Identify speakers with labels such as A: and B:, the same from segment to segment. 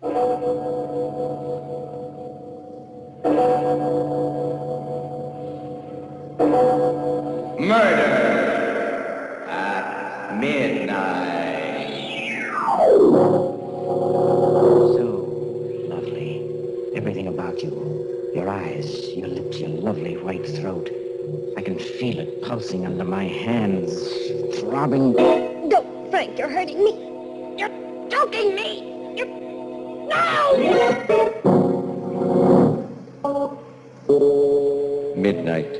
A: Murder at midnight.
B: So lovely. Everything about you. Your eyes, your lips, your lovely white throat. I can feel it pulsing under my hands, throbbing.
C: Don't, Frank, you're hurting me. You're choking me. No!
D: Midnight,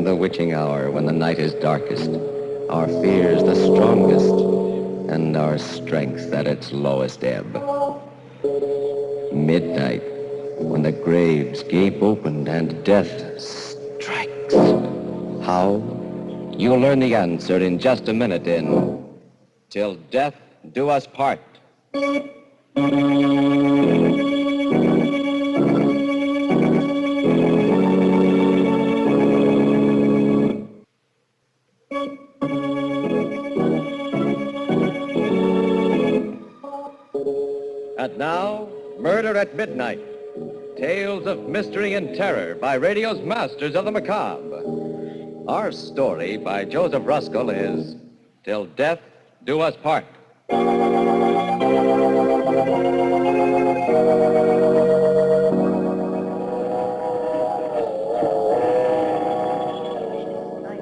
D: the witching hour when the night is darkest, our fears the strongest, and our strength at its lowest ebb. Midnight, when the graves gape open and death strikes. How? You'll learn the answer in just a minute in Till Death Do Us Part. And now, Murder at Midnight. Tales of mystery and terror by radio's masters of the macabre. Our story by Joseph Ruscoll is Till Death Do Us Part.
C: I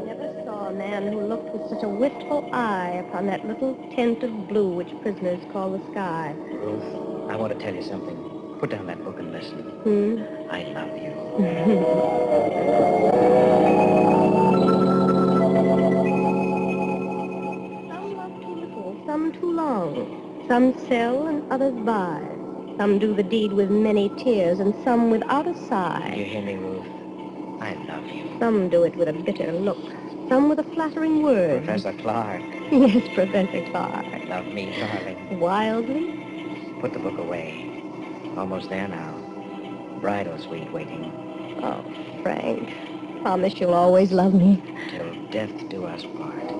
C: never saw a man who looked with such a wistful eye upon that little tent of blue which prisoners call the sky.
B: Ruth, I want to tell you something. Put down that book and listen. I love you.
C: Some love too little, some too long. Some sell and others buy. Some do the deed with many tears and some without a
B: You
C: sigh.
B: hear me, Ruth? I love you.
C: Some do it with a bitter look. Some with a flattering word.
B: Professor Clark.
C: Yes, Professor Clark.
B: Love me, darling.
C: Wildly?
B: Put the book away. Almost there now. Bridal suite waiting.
C: Oh, Frank. Promise you'll always love me.
B: Till death do us part.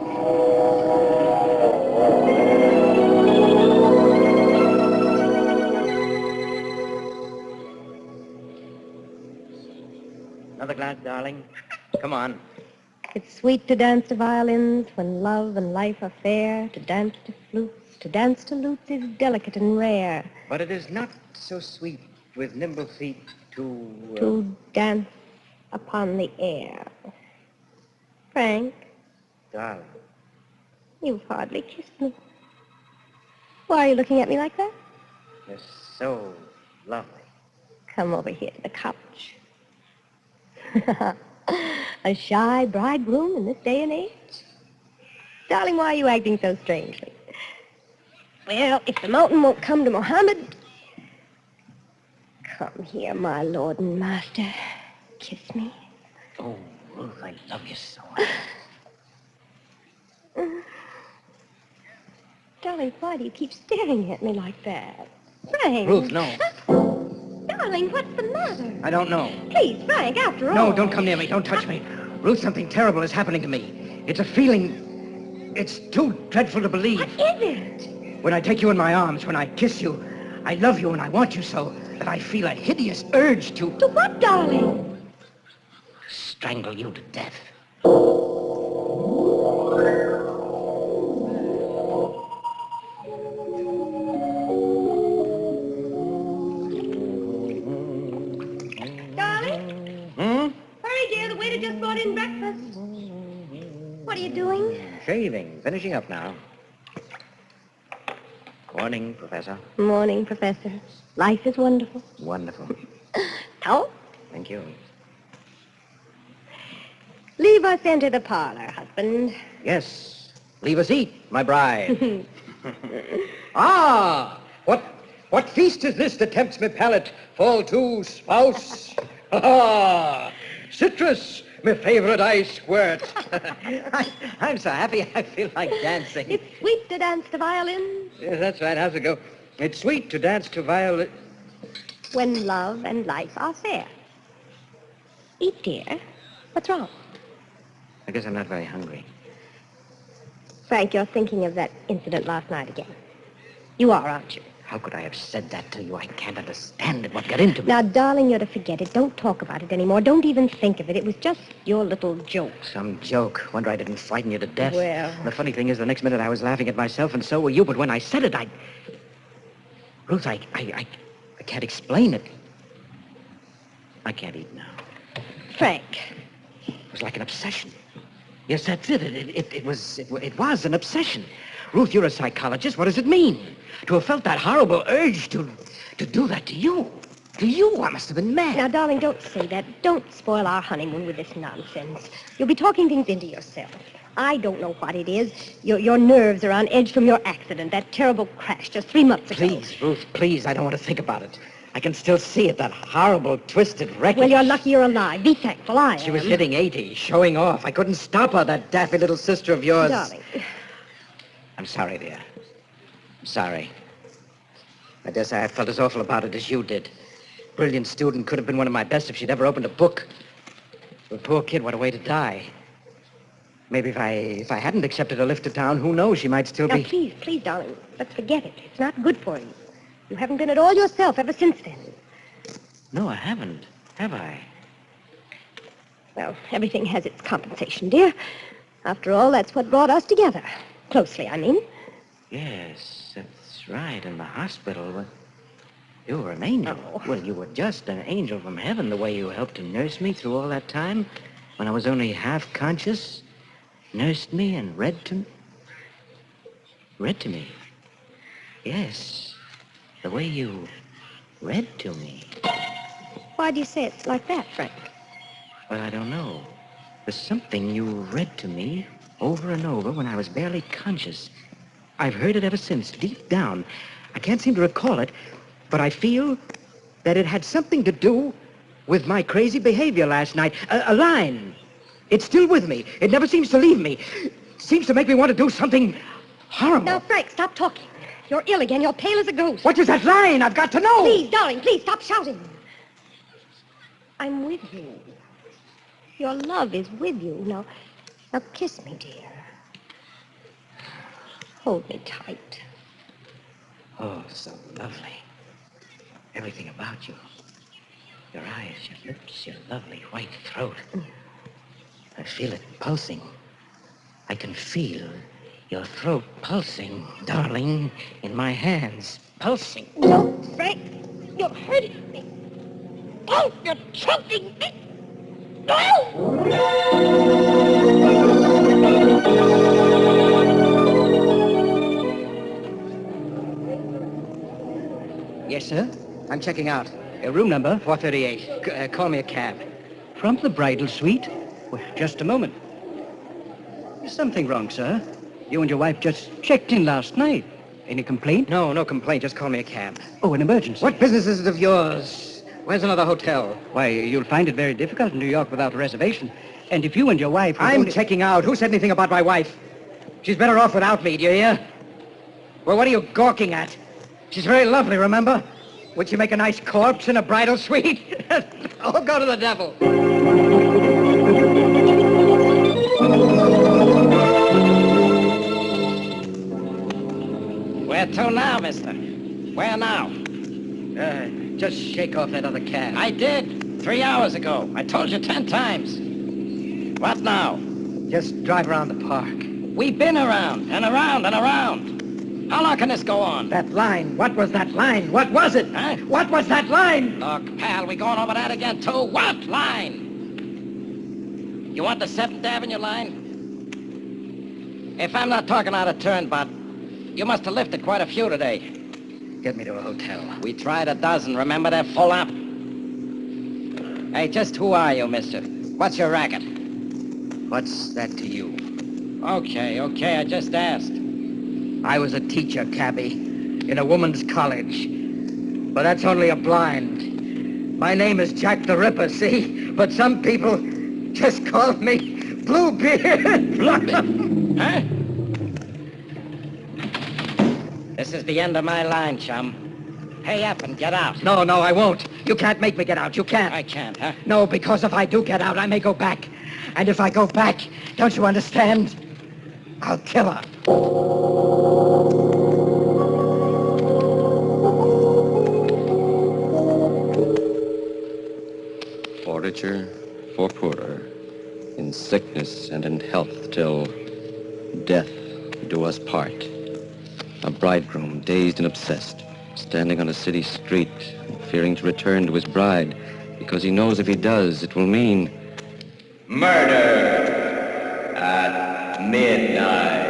B: Another glass, darling. Come on.
C: It's sweet to dance to violins when love and life are fair. To dance to flutes, to dance to lutes is delicate and rare.
B: But it is not so sweet with nimble feet to...
C: To dance upon the air. Frank,
B: Darling.
C: you've hardly kissed me. Why are you looking at me like that?
B: You're so lovely.
C: Come over here to the couch. A shy bridegroom in this day and age? Darling, why are you acting so strangely? Well, if the mountain won't come to Mohammed... Come here, my lord and master. Kiss me.
B: Oh, Ruth, I love you so much.
C: Darling, why do you keep staring at me like that? Frank!
B: Ruth, no.
C: Darling, what's the matter?
B: I don't know.
C: Please, Frank, after all...
B: No, don't come near me. Don't touch me. Ruth, something terrible is happening to me. It's a feeling... It's too dreadful to believe.
C: What is it?
B: When I take you in my arms, when I kiss you, I love you and I want you so that I feel a hideous urge to...
C: To what, darling?
B: Strangle you to death.
C: Just brought in breakfast. What are you doing?
B: Shaving. Finishing up now. Morning, Professor.
C: Morning, Professor. Life is wonderful.
B: Wonderful.
C: Now?
B: Thank you.
C: Leave us enter the parlor, husband.
B: Yes. Leave us eat, my bride. Ah! What feast is this that tempts me palate? Fall to, spouse. Ah! Citrus, my favorite ice squirt. I'm so happy I feel like dancing.
C: It's sweet to dance to violin.
B: Yes, that's right. How's it go? It's sweet to dance to violin.
C: When love and life are fair. Eat, dear. What's wrong?
B: I guess I'm not very hungry.
C: Frank, you're thinking of that incident last night again. You are, aren't you?
B: How could I have said that to you? I can't understand it. What got into me?
C: Now, darling, you're to forget it. Don't talk about it anymore. Don't even think of it. It was just your little joke.
B: Some joke. Wonder I didn't frighten you to death.
C: Well.
B: The funny thing is, the next minute I was laughing at myself, and so were you. But when I said it, Ruth, I can't explain it. I can't eat now.
C: Frank.
B: It was like an obsession. Yes, that's it. It was an obsession. Ruth, you're a psychologist. What does it mean? To have felt that horrible urge to do that to you. To you, I must have been mad.
C: Now, darling, don't say that. Don't spoil our honeymoon with this nonsense. You'll be talking things into yourself. I don't know what it is. Your nerves are on edge from your accident, that terrible crash just 3 months ago.
B: Please, Ruth, please. I don't want to think about it. I can still see it, that horrible, twisted wreckage.
C: Well, you're lucky you're alive. Be thankful I am.
B: She was hitting 80, showing off. I couldn't stop her, that daffy little sister of yours.
C: Darling.
B: I'm sorry, dear. I'm sorry. I dare say I felt as awful about it as you did. Brilliant student, could have been one of my best if she'd ever opened a book. The poor kid, what a way to die. Maybe if I hadn't accepted a lift to town, who knows, she might still
C: Now,
B: be...
C: please, darling, let's forget it. It's not good for you. You haven't been at all yourself ever since then.
B: No, I haven't. Have I?
C: Well, everything has its compensation, dear. After all, that's what brought us together. Closely, I mean.
B: Yes, that's right, in the hospital. But you were an angel.
C: Oh.
B: Well, you were just an angel from heaven, the way you helped to nurse me through all that time. When I was only half conscious, nursed me and read to me. Read to me. Yes, the way you read to me.
C: Why do you say it's like that, Frank?
B: Well, I don't know. There's something you read to me over and over when I was barely conscious. I've heard it ever since, deep down. I can't seem to recall it, but I feel that it had something to do with my crazy behavior last night. A line. It's still with me. It never seems to leave me. It seems to make me want to do something horrible.
C: Now, Frank, stop talking. You're ill again. You're pale as a ghost.
B: What is that line? I've got to know.
C: Please, darling, please, stop shouting. I'm with you. Your love is with you. Now kiss me, dear. Hold me tight.
B: Oh, so lovely. Everything about you. Your eyes, your lips, your lovely white throat. I feel it pulsing. I can feel your throat pulsing, darling, in my hands. Pulsing.
C: No, Frank, you're hurting me. Oh, you're choking me. No!
B: Yes, sir? I'm checking out. Room number 438. Call me a cab.
A: From the bridal suite? Well, just a moment. Is something wrong, sir? You and your wife just checked in last night. Any complaint?
B: No complaint. Just call me a cab.
A: Oh, an emergency.
B: What business is it of yours? Where's another hotel?
A: Why, you'll find it very difficult in New York without a reservation. And if you and your wife...
B: I'm checking out. Who said anything about my wife? She's better off without me, do you hear? Well, what are you gawking at? She's very lovely, remember? Would she make a nice corpse in a bridal suite? Oh, go to the devil.
E: Where to now, mister? Where now?
B: Just shake off that other cab.
E: I did. 3 hours ago. I told you 10 times. What now?
B: Just drive around the park.
E: We've been around and around and around. How long can this go on?
B: That line. What was that line? What was it?
E: Huh?
B: What was that line?
E: Look, pal, we going over that again, too. What line? You want the 7th Avenue line? If I'm not talking out of turn, Bud, you must have lifted quite a few today.
B: Get me to a hotel.
E: We tried a dozen. Remember, they're full up. Hey, just who are you, mister? What's your racket?
B: What's that to you?
E: Okay, I just asked.
B: I was a teacher, cabby, in a woman's college. But that's only a blind. My name is Jack the Ripper, see? But some people just call me Bluebeard.
E: Bluebeard? Huh? This is the end of my line, chum. Pay up and get out.
B: No, I won't. You can't make me get out. You can't.
E: I can't, huh?
B: No, because if I do get out, I may go back. And if I go back, don't you understand? I'll kill her.
D: richer, for poorer, in sickness and in health, till death do us part. A bridegroom, dazed and obsessed, standing on a city street, fearing to return to his bride, because he knows if he does, it will mean murder at midnight.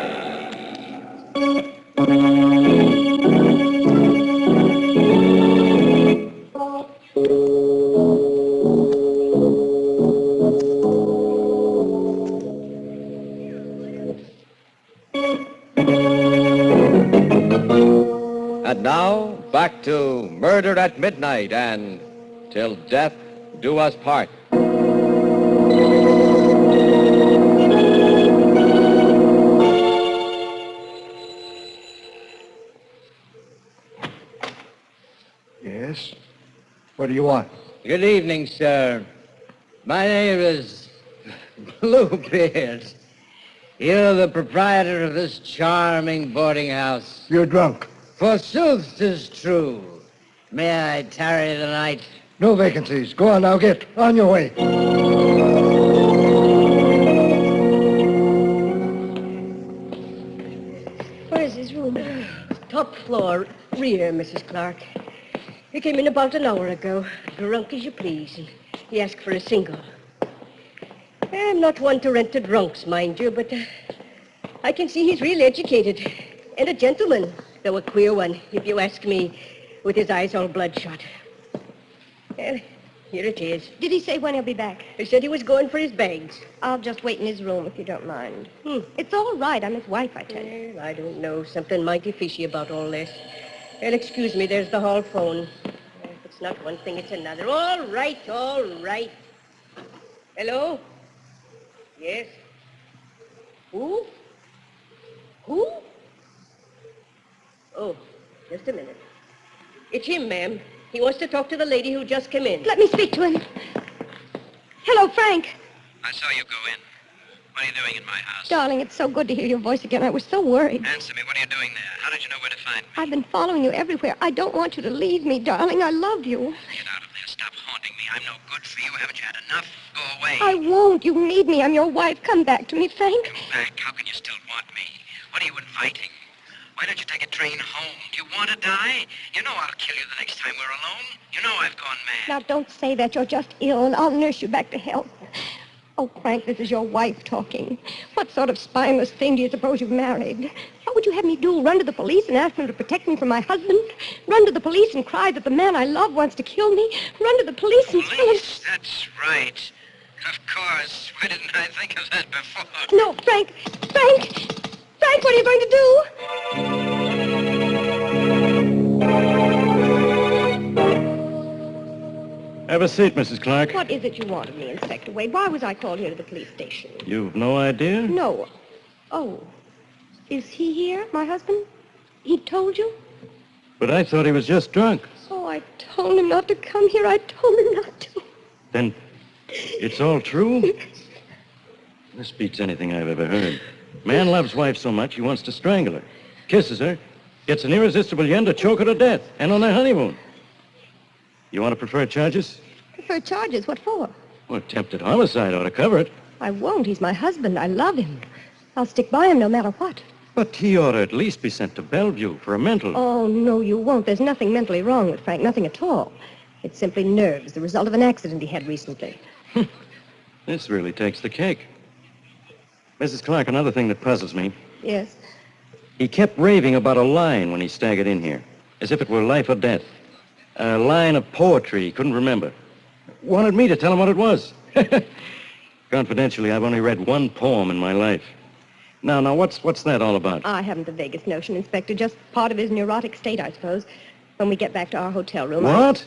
D: And now, back to Murder at Midnight and Till Death Do Us Part.
B: Yes? What do you want?
A: Good evening, sir. My name is Bluebeard. You're the proprietor of this charming boarding house.
B: You're drunk.
A: Forsooth 'tis true. May I tarry the night?
B: No vacancies. Go on now, get on your way.
C: Where's his room? Top floor, rear, Mrs. Clark. He came in about an hour ago, drunk as you please, and he asked for a single. I'm not one to rent to drunks, mind you, but I can see he's real educated. And a gentleman, though a queer one, if you ask me, with his eyes all bloodshot. Well, here it is.
F: Did he say when he'll be back?
C: He said he was going for his bags.
F: I'll just wait in his room if you don't mind. It's all right. I'm his wife, I tell you.
C: Well, I don't know. Something mighty fishy about all this. Well, excuse me, there's the hall phone. If it's not one thing, it's another. All right, all right. Hello? Yes? Who? Who? Oh, just a minute. It's him, ma'am. He wants to talk to the lady who just came in.
F: Let me speak to him. Hello, Frank.
G: I saw you go in. What are you doing in my house?
F: Darling, it's so good to hear your voice again. I was so worried.
G: Answer me. What are you doing there? How did you know where to find me?
F: I've been following you everywhere. I don't want you to leave me, darling. I love you.
G: Get out of there. Stop haunting me. I'm no good for you. Haven't you had enough? Go away.
F: I won't. You need me. I'm your wife. Come back to me, Frank.
G: Come back. How can you still want me? What are you inviting? Why don't you take a train home? Do you want to die? You know I'll kill you the next time we're alone. You know I've gone mad.
F: Now, don't say that. You're just ill, and I'll nurse you back to health. Oh, Frank, this is your wife talking. What sort of spineless thing do you suppose you've married? What would you have me do? Run to the police and ask them to protect me from my husband? Run to the police and cry that the man I love wants to kill me? Run to the police and tell them...
G: Police? That's right. Of course. Why didn't I think of that before?
F: No, Frank! Frank! Frank, what are you going to do?
H: Have a seat, Mrs. Clark.
F: What is it you want of me, Inspector Wade? Why was I called here to the police station?
H: You've no idea?
F: No. Oh. Is he here, my husband? He told you?
H: But I thought he was just drunk.
F: Oh, I told him not to come here. I told him not to.
H: Then it's all true? This beats anything I've ever heard. Man loves wife so much he wants to strangle her. Kisses her. Gets an irresistible yen to choke her to death. And on their honeymoon. You want to prefer charges?
F: Prefer charges? What for?
H: Well, attempted homicide ought to cover it.
F: I won't. He's my husband. I love him. I'll stick by him no matter what.
H: But he ought to at least be sent to Bellevue for a mental...
F: Oh, no, you won't. There's nothing mentally wrong with Frank. Nothing at all. It's simply nerves, the result of an accident he had recently.
H: This really takes the cake. Mrs. Clark, another thing that puzzles me.
F: Yes?
H: He kept raving about a line when he staggered in here, as if it were life or death. A line of poetry he couldn't remember. Wanted me to tell him what it was. Confidentially, I've only read one poem in my life. Now, what's that all about?
F: I haven't the vaguest notion, Inspector. Just part of his neurotic state, I suppose. When we get back to our hotel room...
H: What?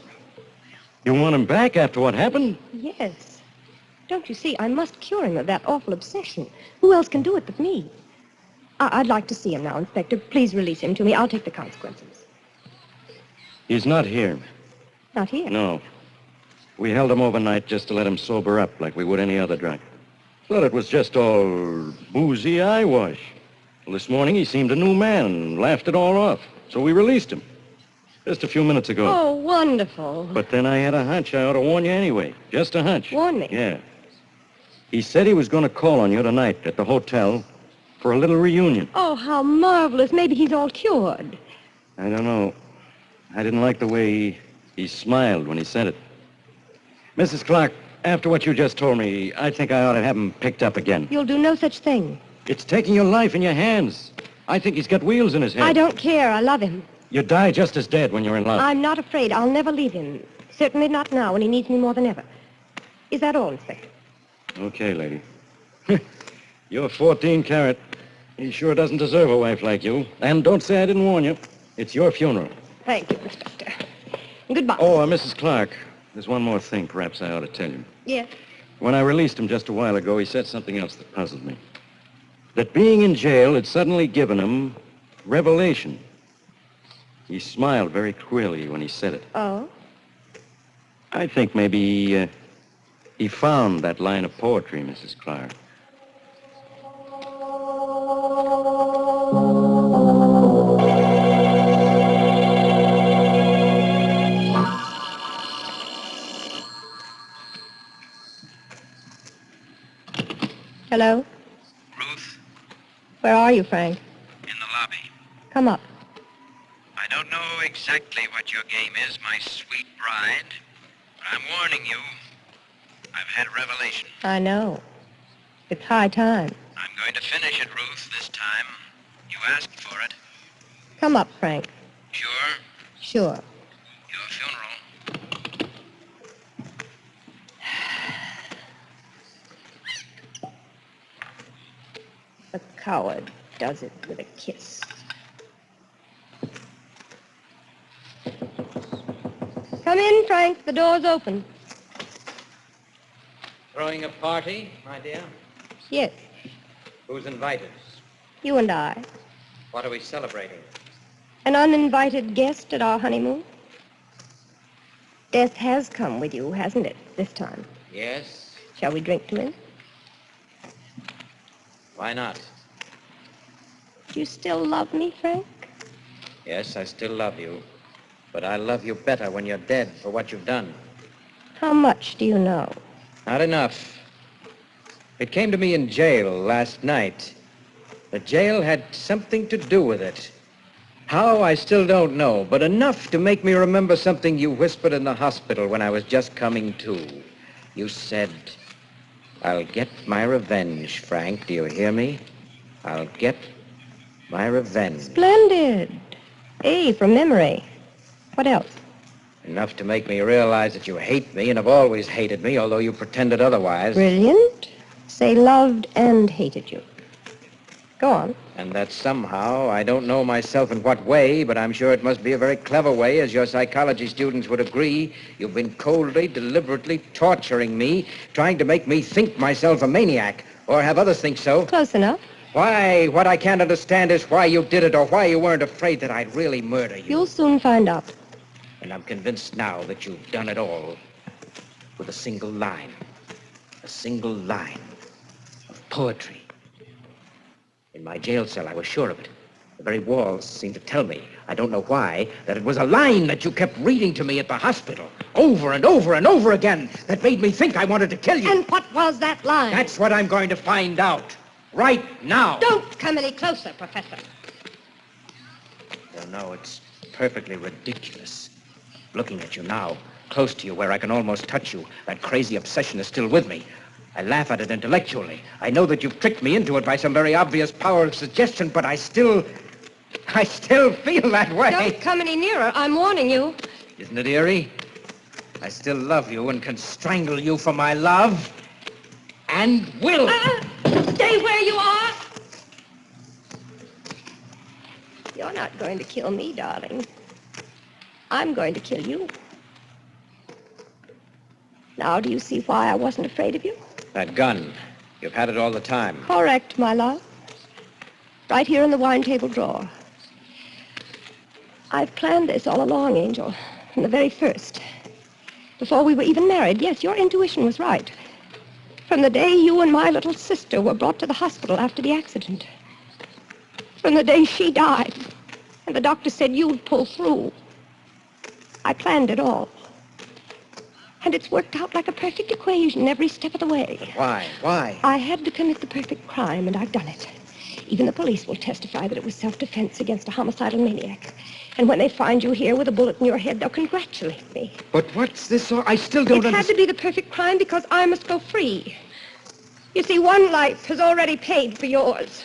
H: You want him back after what happened?
F: Yes. Don't you see, I must cure him of that awful obsession. Who else can do it but me? I'd like to see him now, Inspector. Please release him to me. I'll take the consequences.
H: He's not here.
F: Not here?
H: No. We held him overnight just to let him sober up like we would any other drunk. Thought it was just all boozy eyewash. Well, this morning he seemed a new man and laughed it all off. So we released him. Just a few minutes ago.
F: Oh, wonderful.
H: But then I had a hunch I ought to warn you anyway. Just a hunch.
F: Warn me?
H: Yeah. He said he was going to call on you tonight at the hotel for a little reunion.
F: Oh, how marvelous. Maybe he's all cured.
H: I don't know. I didn't like the way he smiled when he said it. Mrs. Clark, after what you just told me, I think I ought to have him picked up again.
F: You'll do no such thing.
H: It's taking your life in your hands. I think he's got wheels in his head.
F: I don't care. I love him.
H: You die just as dead when you're in love.
F: I'm not afraid. I'll never leave him. Certainly not now when he needs me more than ever. Is that all, Inspector?
H: Okay, lady. You're 14 carat. He sure doesn't deserve a wife like you. And don't say I didn't warn you. It's your funeral.
F: Thank you, Inspector. Goodbye.
H: Oh, Mrs. Clark, there's one more thing perhaps I ought to tell you.
F: Yes?
H: When I released him just a while ago, he said something else that puzzled me. That being in jail had suddenly given him revelation. He smiled very queerly when he said it.
F: Oh?
H: I think maybe he found that line of poetry, Mrs. Clark.
F: Hello?
G: Ruth,
F: Where are you, Frank?
G: in the lobby.
F: Come up.
G: I don't know exactly what your game is, my sweet bride, but I'm warning you. I've had a revelation.
F: I know. It's high time.
G: I'm going to finish it, Ruth, this time. You asked for it.
F: Come up, Frank.
G: Sure?
F: Sure.
G: Your funeral.
F: The coward does it with a kiss. Come in, Frank. The door's open.
A: Throwing a party, my dear?
F: Yes,
A: Who's invited?
F: you and I.
A: What are we celebrating?
F: An uninvited guest at our honeymoon. Death has come with you, hasn't it, this time?
A: Yes.
F: Shall we drink to him?
A: Why not?
F: Do you still love me, Frank?
A: Yes, I still love you. But I love you better when you're dead for what you've done.
F: How much do you know?
A: Not enough. It came to me in jail last night. The jail had something to do with it. How, I still don't know, but enough to make me remember something you whispered in the hospital when I was just coming to. You said, "I'll get my revenge, Frank. Do you hear me? I'll get my revenge."
F: Splendid. A from memory. What else?
A: Enough to make me realize that you hate me and have always hated me, although you pretended otherwise.
F: Brilliant. Say loved and hated you. Go on.
A: And that somehow, I don't know myself in what way, but I'm sure it must be a very clever way, as your psychology students would agree, you've been coldly, deliberately torturing me, trying to make me think myself a maniac, or have others think so.
F: Close enough.
A: Why, what I can't understand is why you did it, or why you weren't afraid that I'd really murder you.
F: You'll soon find out.
A: And I'm convinced now that you've done it all with a single line. A single line of poetry. In my jail cell, I was sure of it. The very walls seemed to tell me, I don't know why, that it was a line that you kept reading to me at the hospital, over and over and over again, that made me think I wanted to kill you.
F: And what was that line?
A: That's what I'm going to find out. Right now.
F: Don't come any closer, Professor.
A: You know, it's perfectly ridiculous. Looking at you now, close to you where I can almost touch you, that crazy obsession is still with me. I laugh at it intellectually. I know that you've tricked me into it by some very obvious power of suggestion, but I still feel that way.
F: Don't come any nearer. I'm warning you.
A: Isn't it eerie? I still love you and can strangle you for my love. And will.
F: Stay where you are. You're not going to kill me, darling. I'm going to kill you. Now, do you see why I wasn't afraid of you?
A: That gun. You've had it all the time.
F: Correct, my love. Right here in the wine table drawer. I've planned this all along, Angel, from the very first. Before we were even married. Yes, your intuition was right. From the day you and my little sister were brought to the hospital after the accident. From the day she died, and the doctor said you'd pull through. I planned it all. And it's worked out like a perfect equation every step of the way.
A: Why? Why?
F: I had to commit the perfect crime, and I've done it. Even the police will testify that it was self-defense against a homicidal maniac. And when they find you here with a bullet in your head, they'll congratulate me.
A: But what's this all? I still don't
F: It had to be the perfect crime because I must go free. You see, one life has already paid for yours.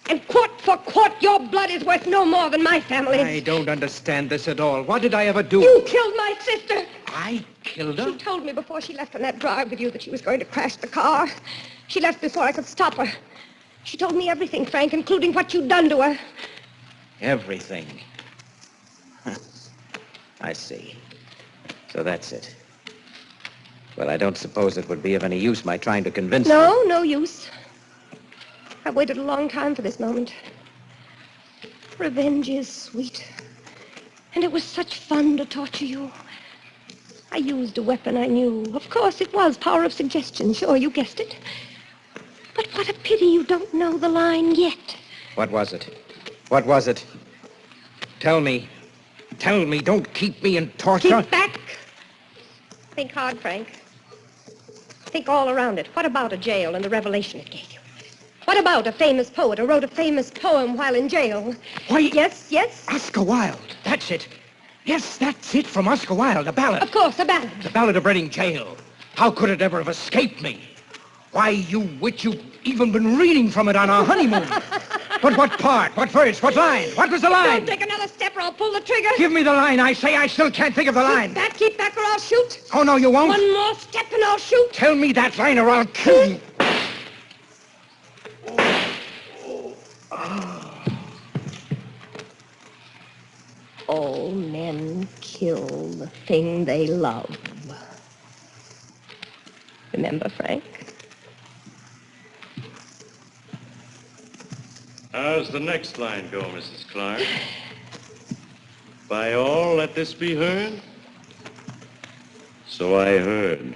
F: And quart for quart, your blood is worth no more than my family's.
A: I don't understand this at all. What did I ever do?
F: You killed my sister.
A: I killed her?
F: She told me before she left on that drive with you that she was going to crash the car. She left before I could stop her. She told me everything, Frank, including what you'd done to her.
A: Everything. I see. So that's it. Well, I don't suppose it would be of any use my trying to convince you.
F: No use. I've waited a long time for this moment. Revenge is sweet. And it was such fun to torture you. I used a weapon I knew. Of course, it was power of suggestion. Sure, you guessed it. But what a pity you don't know the line yet.
A: What was it? What was it? Tell me. Tell me. Don't keep me in torture.
F: Keep back. Think hard, Frank. Think all around it. What about a jail and the revelation it gave you? What about a famous poet who wrote a famous poem while in jail?
A: Why?
F: Yes?
A: Oscar Wilde. That's it. Yes, that's it from Oscar Wilde. A ballad.
F: Of course, a ballad.
A: The Ballad of Reading Jail. How could it ever have escaped me? Why, you witch, you've even been reading from it on our honeymoon. But what part? What verse? What line? What was the line?
F: Don't take another step or I'll pull the trigger.
A: Give me the line, I say. I still can't think of the line.
F: Keep back or I'll shoot.
A: Oh, no, you won't.
F: One more step and I'll shoot.
A: Tell me that line or I'll kill you.
F: All men kill the thing they love. Remember, Frank?
H: How's the next line go, Mrs. Clark? By all, let this be heard? So I heard.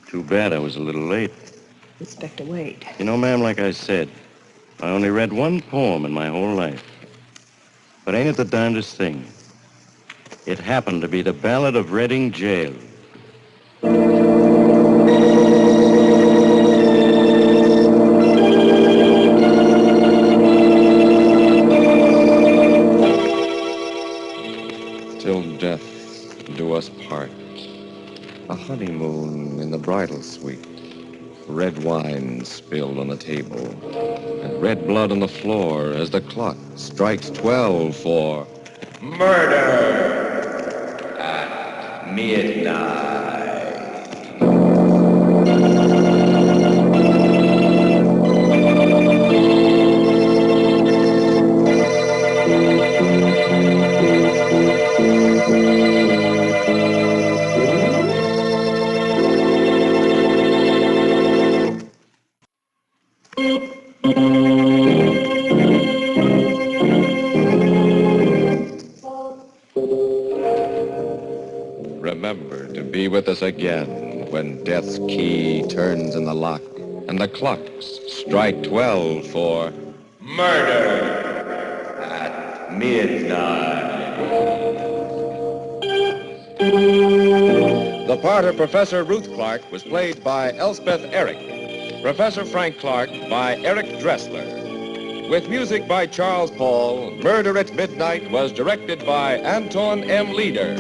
H: Too bad I was a little late.
F: Inspector Wade.
H: You know, ma'am, like I said, I only read one poem in my whole life. But ain't it the darndest thing? It happened to be the Ballad of Reading Jail.
I: Till death do us part. A honeymoon in the bridal suite. Red wine spilled on the table. And red blood on the floor as the clock strikes 12 for murder at midnight. Remember to be with us again when death's key turns in the lock and the clocks strike 12 for murder at midnight. The part of Professor Ruth Clark was played by Elspeth Erich. Professor Frank Clark by Eric Dressler. With music by Charles Paul, Murder at Midnight was directed by Anton M. Leader.